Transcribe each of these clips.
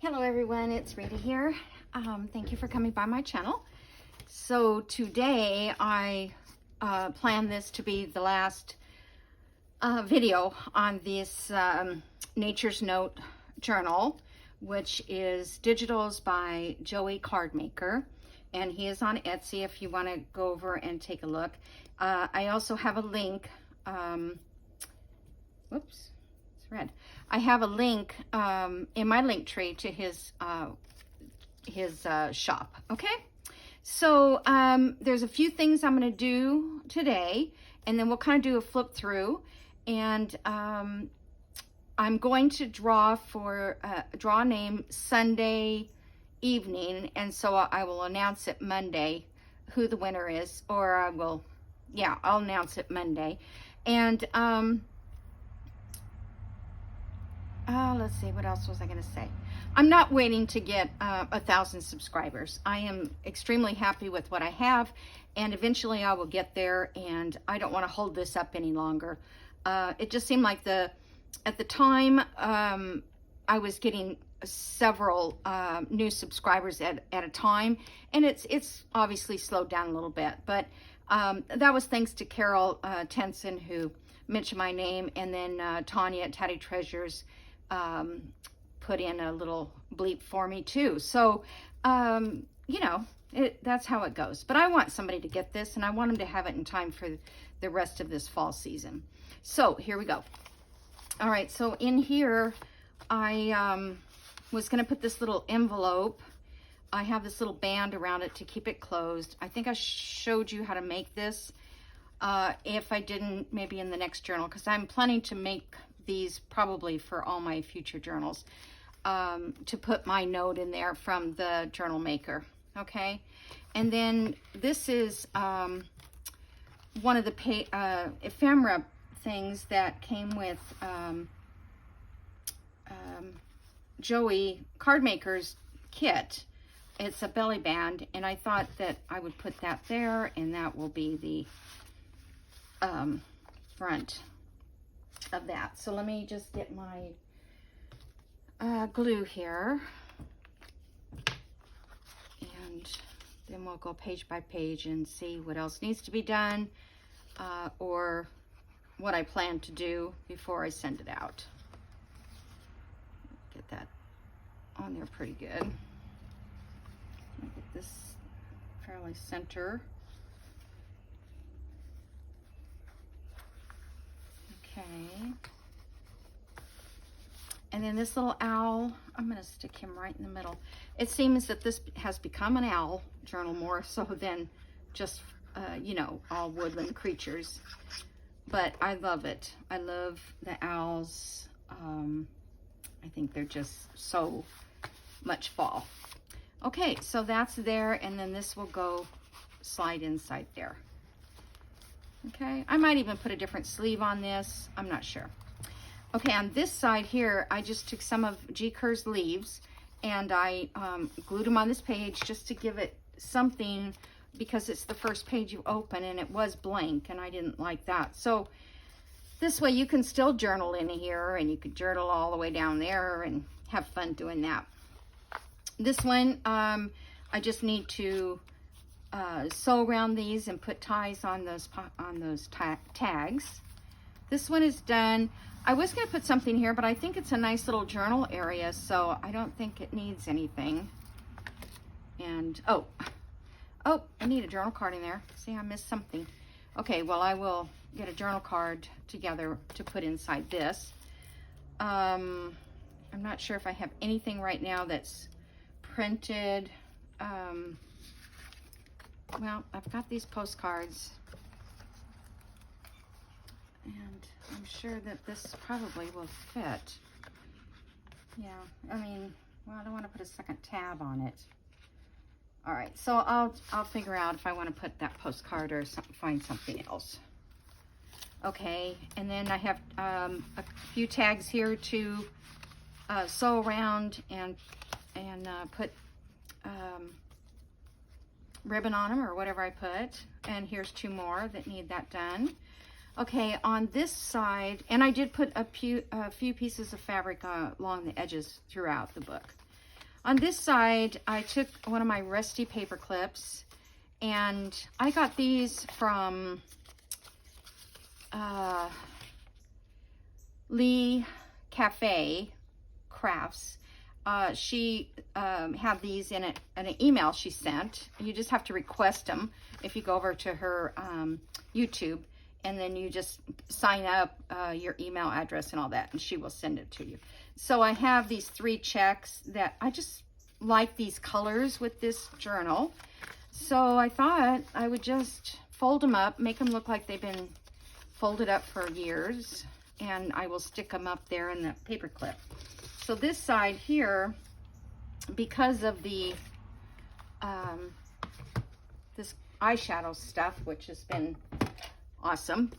Hello everyone, it's Rita here. Thank you for coming by my channel. So today I plan this to be the last video on this Nature's Note journal, which is Digitals by Joey Cardmaker, and he is on Etsy if you want to go over and take a look. I also have a link. Whoops. Red. I have a link in my link tree to his shop. Okay, so there's a few things I'm going to do today, and then we'll kind of do a flip through, and I'm going to draw a name Sunday evening, and so I will announce it Monday who the winner is, or I'll announce it Monday. And let's see, what else was I going to say? I'm not waiting to get 1,000 subscribers. I am extremely happy with what I have, and eventually I will get there, and I don't want to hold this up any longer. It just seemed like at the time I was getting several new subscribers at a time, and it's obviously slowed down a little bit, but that was thanks to Carol Tenson, who mentioned my name, and then Tanya at Tatty Treasures put in a little bleep for me too. So, you know, that's how it goes. But I want somebody to get this, and I want them to have it in time for the rest of this fall season. So here we go. All right, so in here, I was going to put this little envelope. I have this little band around it to keep it closed. I think I showed you how to make this. If I didn't, maybe in the next journal, because I'm planning to make these probably for all my future journals, to put my note in there from the journal maker. Okay, and then this is one of the ephemera things that came with Joey Cardmaker's kit. It's a belly band, and I thought that I would put that there, and that will be the front of that. So let me just get my glue here, and then we'll go page by page and see what else needs to be done, or what I plan to do before I send it out. Get that on there pretty good. Get this fairly center. Okay. And then this little owl, I'm going to stick him right in the middle. It seems that this has become an owl journal more so than just, you know, all woodland creatures. But I love it. I love the owls. I think they're just so much fall. Okay, so that's there, and then this will go slide inside there. Okay, I might even put a different sleeve on this. I'm not sure. Okay, on this side here, I just took some of G. Kerr's leaves, and I glued them on this page just to give it something, because it's the first page you open, and it was blank, and I didn't like that. So this way you can still journal in here, and you could journal all the way down there and have fun doing that. This one, I just need to sew around these and put ties on those tags. This one is done. I was going to put something here, but I think it's a nice little journal area, so I don't think it needs anything. And oh, I need a journal card in there. See, I missed something. Okay, well, I will get a journal card together to put inside this. I'm not sure if I have anything right now that's printed. Well, I've got these postcards, and I'm sure that this probably will fit. Yeah, I mean, well, I don't want to put a second tab on it. All right, so I'll figure out if I want to put that postcard or find something else. Okay, and then I have a few tags here to sew around and put ribbon on them, or whatever I put. And here's two more that need that done. Okay, on this side, and I did put a few pieces of fabric along the edges throughout the book. On this side, I took one of my rusty paper clips, and I got these from Lee Cafe Crafts. She had these in an email she sent. You just have to request them if you go over to her YouTube, and then you just sign up your email address and all that, and she will send it to you. So I have these 3 checks that I just like these colors with this journal. So I thought I would just fold them up, make them look like they've been folded up for years, and I will stick them up there in the paper clip. So this side here, because of the this eyeshadow stuff, which has been awesome,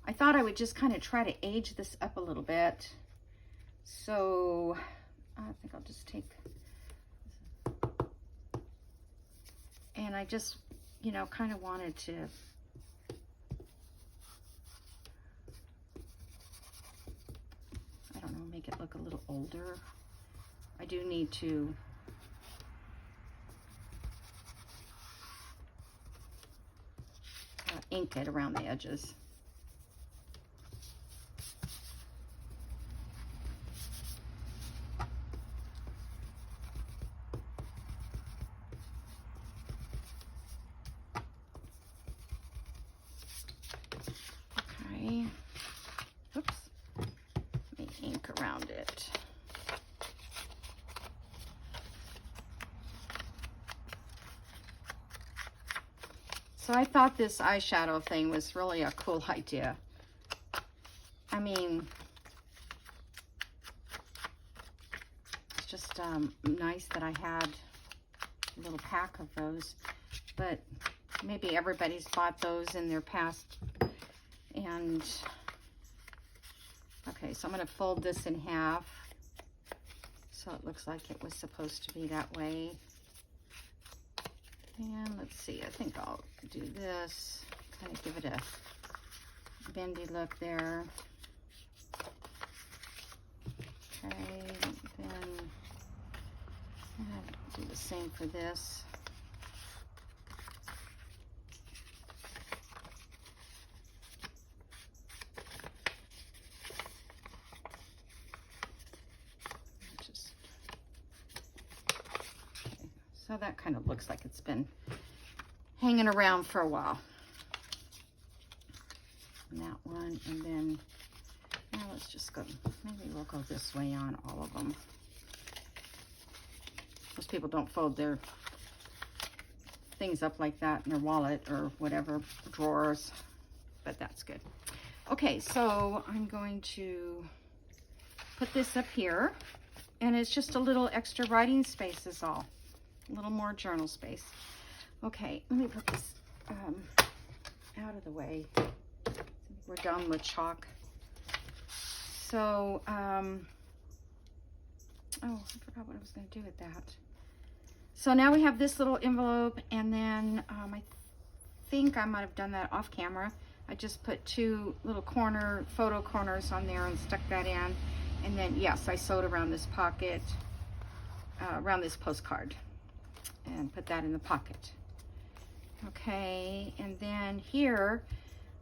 I thought I would just kind of try to age this up a little bit. So I think I'll just take, and I just, you know, kind of wanted to make it look a little older. I do need to ink it around the edges. Okay. Oops. Ink around it. So I thought this eyeshadow thing was really a cool idea. I mean, it's just nice that I had a little pack of those, but maybe everybody's bought those in their past. And okay, so I'm going to fold this in half so it looks like it was supposed to be that way. And let's see, I think I'll do this, kind of give it a bendy look there. Okay, then I'll do the same for this. So that kind of looks like it's been hanging around for a while. And that one, and then now let's just go, maybe we'll go this way on all of them. Most people don't fold their things up like that in their wallet or whatever, drawers, but that's good. Okay, so I'm going to put this up here, and it's just a little extra writing space is all. A little more journal space. Okay, let me put this out of the way. We're done with chalk. So, oh, I forgot what I was going to do with that. So now we have this little envelope, and then I think I might have done that off camera. I just put 2 little photo corners on there and stuck that in. And then, yes, I sewed around this pocket, around this postcard, and put that in the pocket. Okay, and then here,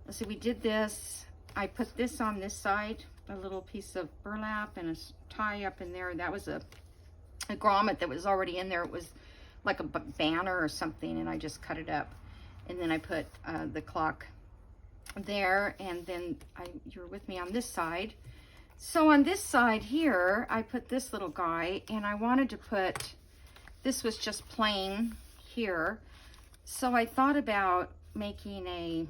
let's see, we did this. I put this on this side, a little piece of burlap and a tie up in there. That was a grommet that was already in there. It was like a banner or something, and I just cut it up. And then I put the clock there, and then you're with me on this side. So on this side here, I put this little guy, and I wanted to put, this was just plain here. So I thought about making a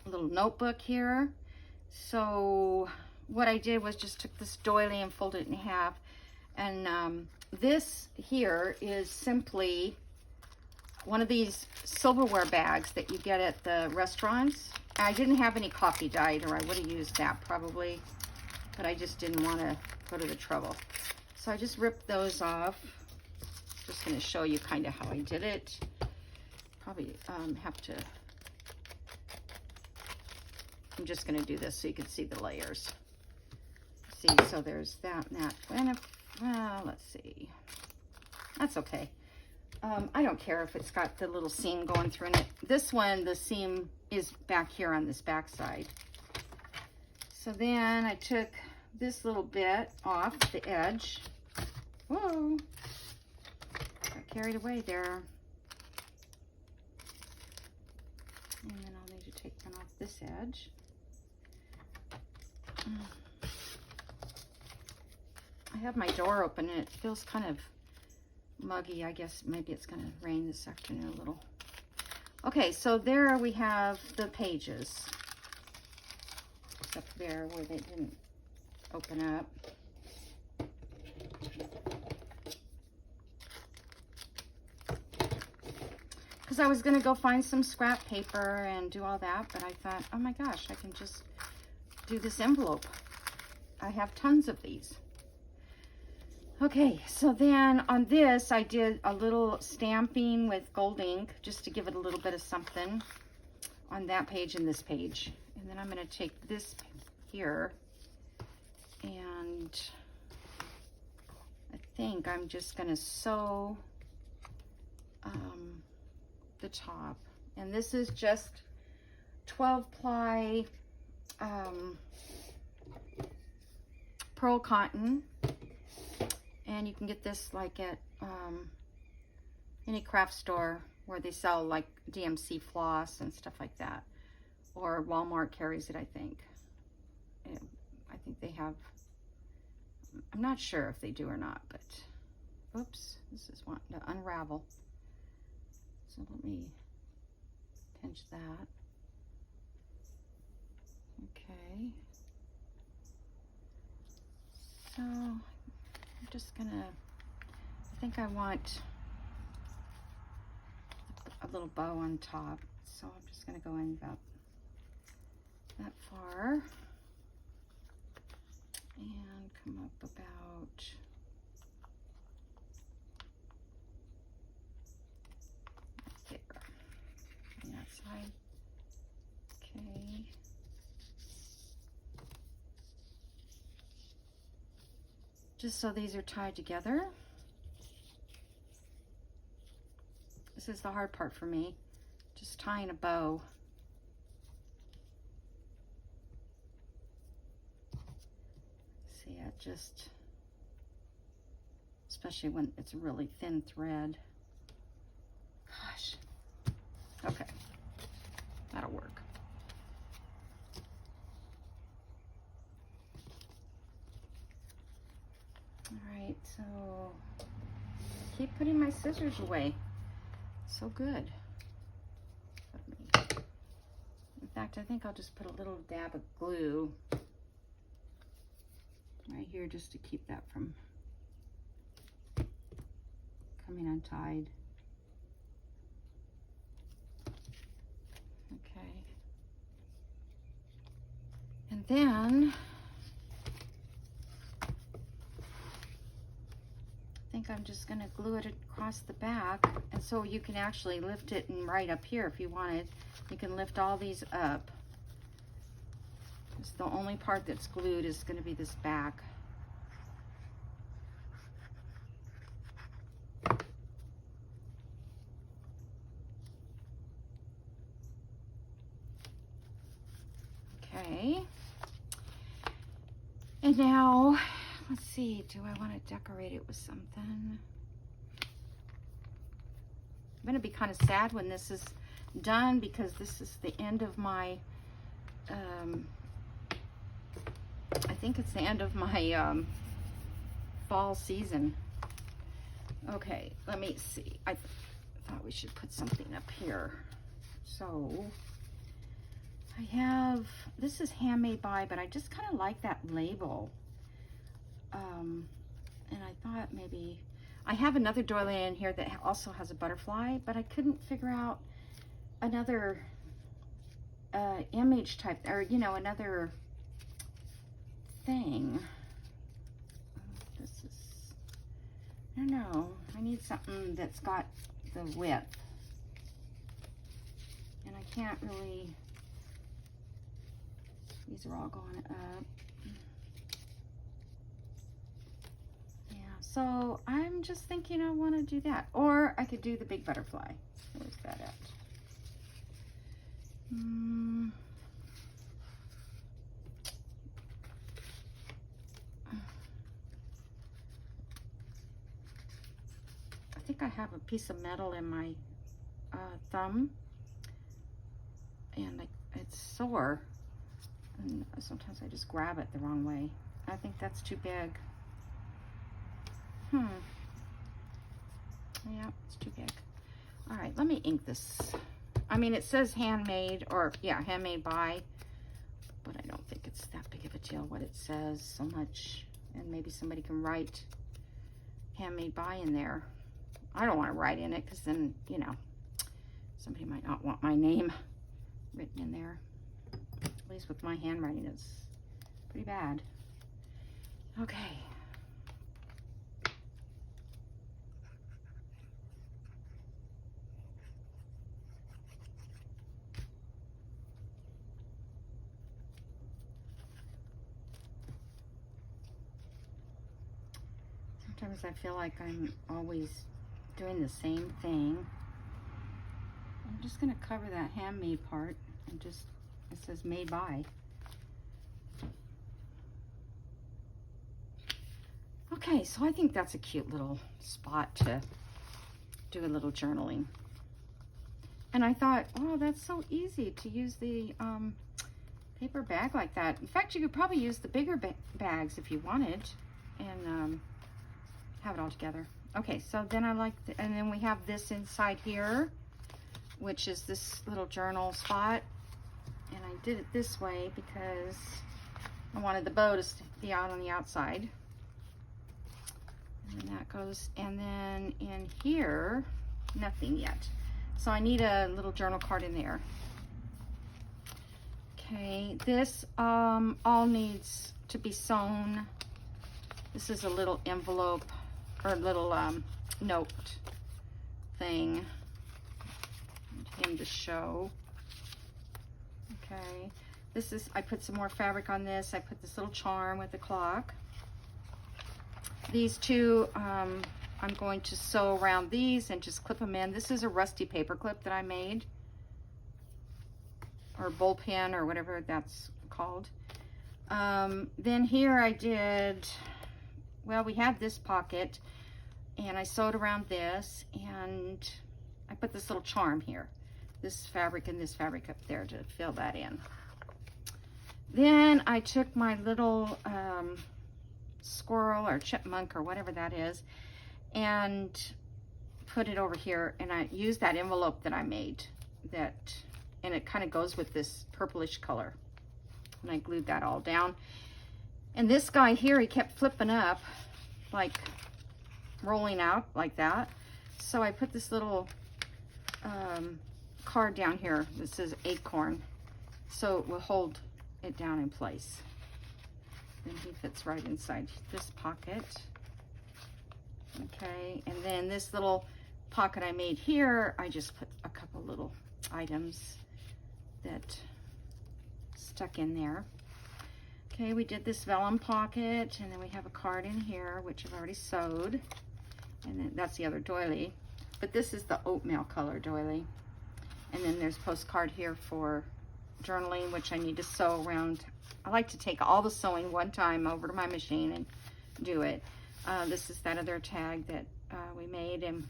little notebook here. So what I did was just took this doily and folded it in half. And this here is simply one of these silverware bags that you get at the restaurants. I didn't have any coffee dyed, or I would have used that probably, but I just didn't want to go to the trouble. So I just ripped those off. Just going to show you kind of how I did it. Probably have to, I'm just going to do this so you can see the layers. See, so there's that and that. And well, let's see. That's okay. I don't care if it's got the little seam going through it. This one, the seam is back here on this back side. So then I took this little bit off the edge. Whoa, got carried away there. And then I'll need to take one off this edge. I have my door open and it feels kind of muggy. I guess maybe it's going to rain this afternoon a little. Okay, so there we have the pages. Except there where they didn't open up. Because I was going to go find some scrap paper and do all that, but I thought, oh my gosh, I can just do this envelope. I have tons of these. Okay, so then on this, I did a little stamping with gold ink just to give it a little bit of something on that page and this page. And then I'm going to take this here and I think I'm just going to sew the top. And this is just 12 ply pearl cotton. And you can get this like at any craft store where they sell like DMC floss and stuff like that. Or Walmart carries it, I think. I think they have, I'm not sure if they do or not, but, oops, this is wanting to unravel. So let me pinch that. Okay. So I'm just gonna, I think I want a little bow on top. So I'm just gonna go in about that far and come up about there on that side. Okay. Just so these are tied together. This is the hard part for me, just tying a bow. See, it just, especially when it's a really thin thread. Gosh. Okay, that'll work. All right, so keep putting my scissors away. So good. In fact, I think I'll just put a little dab of glue right here just to keep that from coming untied. Okay. And then I think I'm just going to glue it across the back, and so you can actually lift it and right up here if you wanted. You can lift all these up. It's the only part that's glued is going to be this back. Okay. And now, let's see, do I want to decorate it with something? I'm going to be kind of sad when this is done because this is the end of my, I think it's the end of my fall season. Okay, let me see. I thought we should put something up here. So, I have, this is Handmade By, but I just kind of like that label. And I thought maybe, I have another doily in here that also has a butterfly, but I couldn't figure out another image type, or you know, another thing. This is, I don't know, I need something that's got the width. And I can't really, these are all going up. Yeah, So I'm just thinking I want to do that. Or I could do the big butterfly. Where's that at? I think I have a piece of metal in my thumb, and it's sore, and sometimes I just grab it the wrong way. I think that's too big. Yeah, it's too big. All right, let me ink this. I mean, it says handmade, or yeah, handmade by, but I don't think it's that big of a deal what it says so much. And maybe somebody can write handmade by in there. I don't want to write in it because then, you know, somebody might not want my name written in there. At least with my handwriting, it's pretty bad. Okay. Sometimes I feel like I'm always doing the same thing. I'm just going to cover that handmade part and just, it says made by. Okay, so I think that's a cute little spot to do a little journaling. And I thought, oh, that's so easy to use the paper bag like that. In fact, you could probably use the bigger bags if you wanted, and have it all together. Okay, so then and then we have this inside here, which is this little journal spot. And I did it this way because I wanted the bow to be out on the outside. And then that goes, and then in here, nothing yet. So I need a little journal card in there. Okay, this all needs to be sewn. This is a little envelope or little note thing. Him to show. Okay, this is, I put some more fabric on this. I put this little charm with the clock. These two, I'm going to sew around these and just clip them in. This is a rusty paper clip that I made, or ball pin, or whatever that's called. Then here I did, well, we have this pocket, and I sewed around this, and I put this little charm here. This fabric and this fabric up there to fill that in. Then I took my little squirrel or chipmunk or whatever that is, and put it over here, and I used that envelope that I made, and it kind of goes with this purplish color, and I glued that all down. And this guy here, he kept flipping up, like rolling out like that, so I put this little card down here that says acorn, so it will hold it down in place. And he fits right inside this pocket. Okay, and then this little pocket I made here, I just put a couple little items that stuck in there. Okay, we did this vellum pocket, and then we have a card in here, which I've already sewed. And then that's the other doily. But this is the oatmeal color doily. And then there's postcard here for journaling, which I need to sew around. I like to take all the sewing one time over to my machine and do it. This is that other tag that we made, and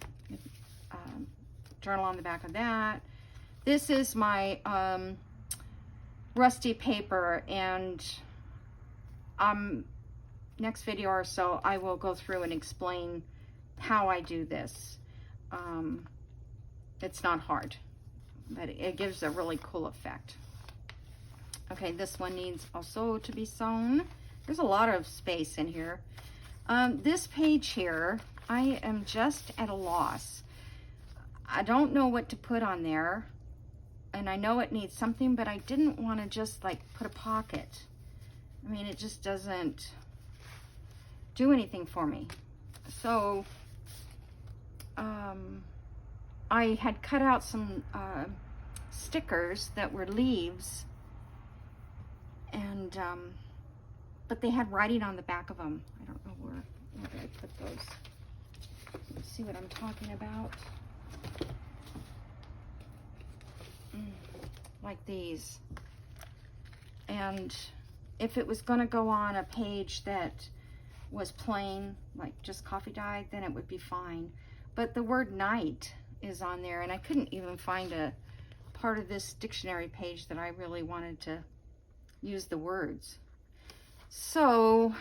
journal on the back of that. This is my rusty paper, and next video or so I will go through and explain how I do this. It's not hard, but it gives a really cool effect. Okay, this one needs also to be sewn. There's a lot of space in here. This page here, I am just at a loss. I don't know what to put on there, and I know it needs something, but I didn't want to just like put a pocket. I mean, it just doesn't do anything for me. So I had cut out some stickers that were leaves, and but they had writing on the back of them. I don't know Where did I put those? Let's see what I'm talking about. Like these. And if it was going to go on a page that was plain, like just coffee dye, then it would be fine. But the word night is on there, and I couldn't even find a part of this dictionary page that I really wanted to use the words. So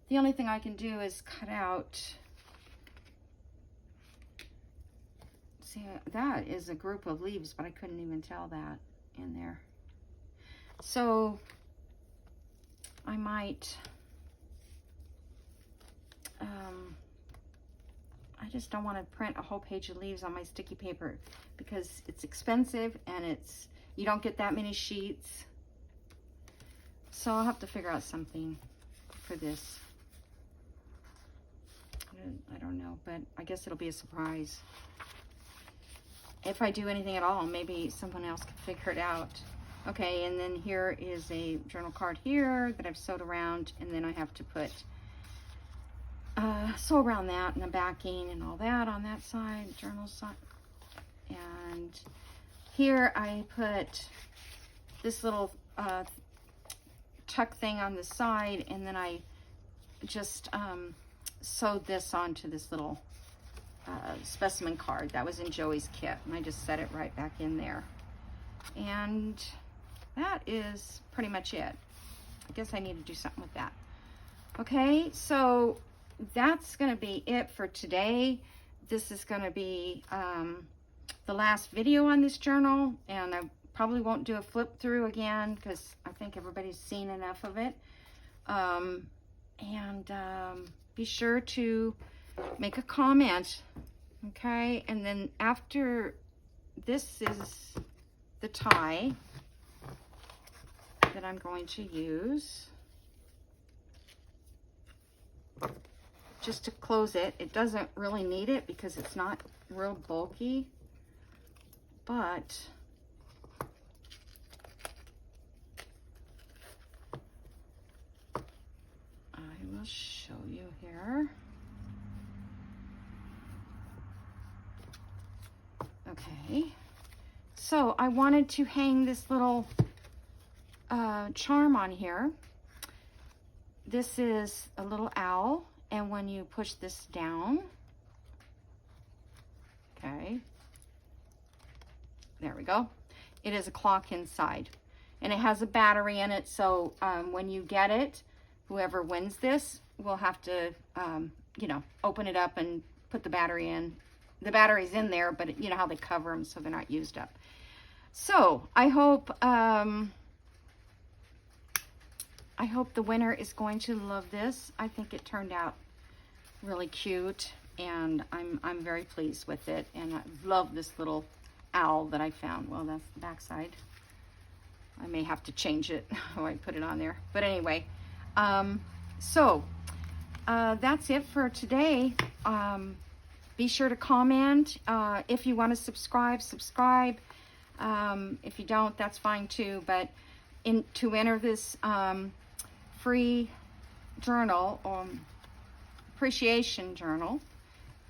the only thing I can do is cut out. See, that is a group of leaves, but I couldn't even tell that in there. So I might, I just don't want to print a whole page of leaves on my sticky paper because it's expensive and you don't get that many sheets. So I'll have to figure out something for this. I don't know, but I guess it'll be a surprise. If I do anything at all, maybe someone else can figure it out. Okay, and then here is a journal card here that I've sewed around, and then I have to put sew around that and the backing and all that on that side, journal side. And here I put this little tuck thing on the side, and then I just sewed this onto this little specimen card that was in Joey's kit, and I just set it right back in there. And that is pretty much it. I guess I need to do something with that. Okay, so that's going to be it for today. This is going to be the last video on this journal, and I probably won't do a flip through again because I think everybody's seen enough of it. Be sure to make a comment, okay? And then after this is the tie that I'm going to use just to close it. It doesn't really need it because it's not real bulky, but I will show you here. Okay, so I wanted to hang this little charm on here. This is a little owl, and when you push this down, okay, there we go, it is a clock inside, and it has a battery in it, so when you get it, whoever wins this will have to you know, open it up and put the battery in. The battery's in there, but you know how they cover them so they're not used up. So I hope the winner is going to love this. I think it turned out really cute, and I'm very pleased with it. And I love this little owl that I found. Well, that's the back side. I may have to change it when I put it on there. But anyway, that's it for today. Be sure to comment. If you want to subscribe. If you don't, that's fine too. But to enter this free journal, appreciation journal,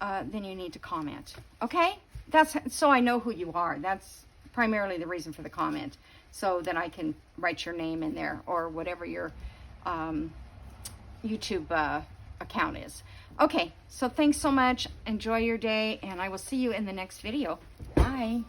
then you need to comment. Okay? That's so I know who you are. That's primarily the reason for the comment, so that I can write your name in there or whatever your YouTube account is. Okay, so thanks so much. Enjoy your day, and I will see you in the next video. Bye.